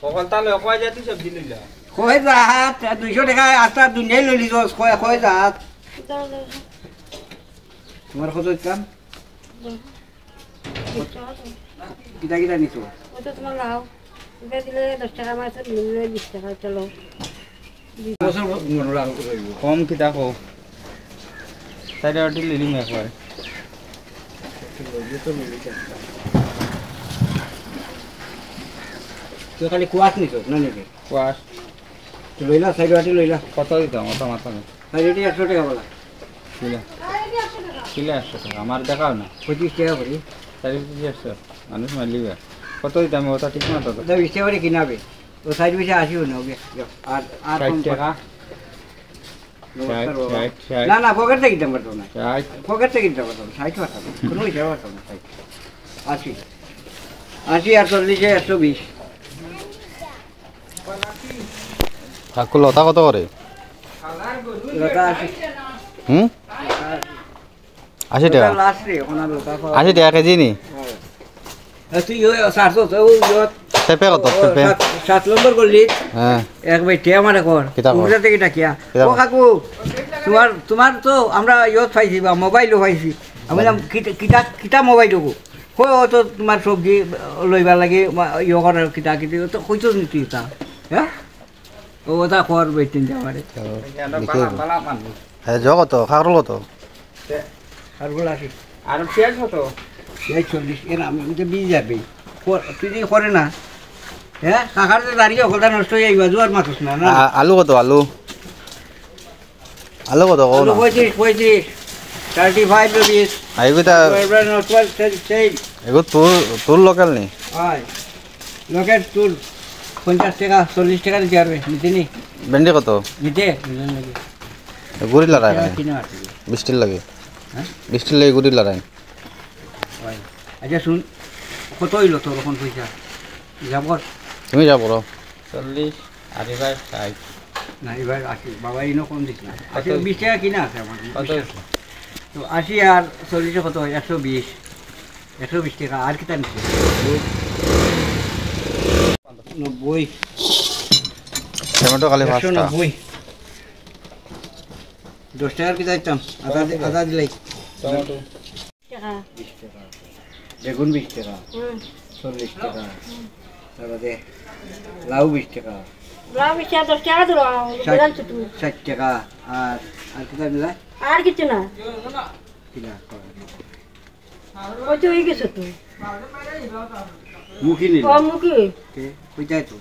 সকল তাহলে কয় জাতি সবজি লইলা কয় জাহাত 200 টাকা আস্তা দুনিয়ায় লইলি দোস কয় জাহাত তোমার কত দাম কিটা কিটা নিছো ওটা তোমার লাও এটা দিলে 10 টাকা মাছ নিলে 20 টাকা চলো বছর মনোরাগ কইব কম কিটা কো তাইলে ওটি লিলি একবার তুই খালি কুয়াশ নিছো না নাকি কোয়াশ তুই লইলা সাইড বাটি লইলা কত দিতাম অত মাথা নেই সাইড বাটি 100 টাকা বলা কিলা কিলা 100 টাকা আমার দেখাও না 25 টাকা করে তাই 100 মানুষ মারলিবে কত দিতাম ওটা ঠিক না তো 20 টাকা করে কিনাবে তো সাইড বিছে আসিও না ওকে আর 60 টাকা না না পকেট থেকে দিতে পারতো না 60 পকেট থেকে দিতে পারতো না 60 টাকা কোনো হিসাব পারতো না 80 80 আর 40 120 কাকু লতা কত করে লতা 80 80 টাকা লাস্ট রে ওনা লতা 80 টাকা কেজি নি তুই 700 তো পেঁপে কত পেঁপে 7 নম্বর করলি হ্যাঁ এক ভাই টিয়া মানে কর উড়ে থেকে টাকিয়া ও কাকু তোমার তো আমরা ইয়ত পাইছি বা মোবাইলও পাইছি আমি কিতা মোবাইল গো কই তো তোমার সবজি লইবার লাগে ইয়ে করার কিতা কিতি তো কইতো নীতি তা হ্যাঁ ওটা কর বেটিন যাবারে পালা পান হ্যাঁ জগত খাগরল কত আর বলা কি আর পেঁয়াজ কত এই 40 এর আমি তো 20 যাবে তুই যে করে না হ্যাঁ কাকার তো দাঁড়িয়ে ওখানটা নষ্ট হয়ে যাইবা জোয়ার মাথুস না না আলু কত আলু আলু কত কও না 35 35 rupees আইগুতা এগো তোর লোকাল নি হয় লোকের তুল 50 টাকা 40 টাকা দিতে পারবে নিতে নি ভেন্ডি কত নিতে গুড়ি লড়াই কিনে আসবে বৃষ্টির লাগে হ্যাঁ বৃষ্টির লাগে গুড়ি লড়াই আচ্ছা শুন কত হইল তোর এখন পয়সা যাব তুমি যাবো 40 আর এবার 60 না এবার 80 বাবা ইনো কম দিস না 20 টাকা কিনা আছে আমার কত তো 80 আর 40 কত হয় 120 120 টাকা আর কিটা নিচ্ছে 90 টমেটো খালি পাঁচটা 190 10 টাকার কি দিতাম আদা দিলাই টমেটো টাকা 20 টাকা বেগুন 20 টাকা 40 টাকা তারপরে লাউ 20 টাকা লাউ বিশ 10 টাকা দিলো বেরান তো তুমি 60 টাকা আর কিটা দিলা আর কিছু না কিনা ওই তো হয়ে গেছে তো মুখি নিলা কম মুখি কইতাই তো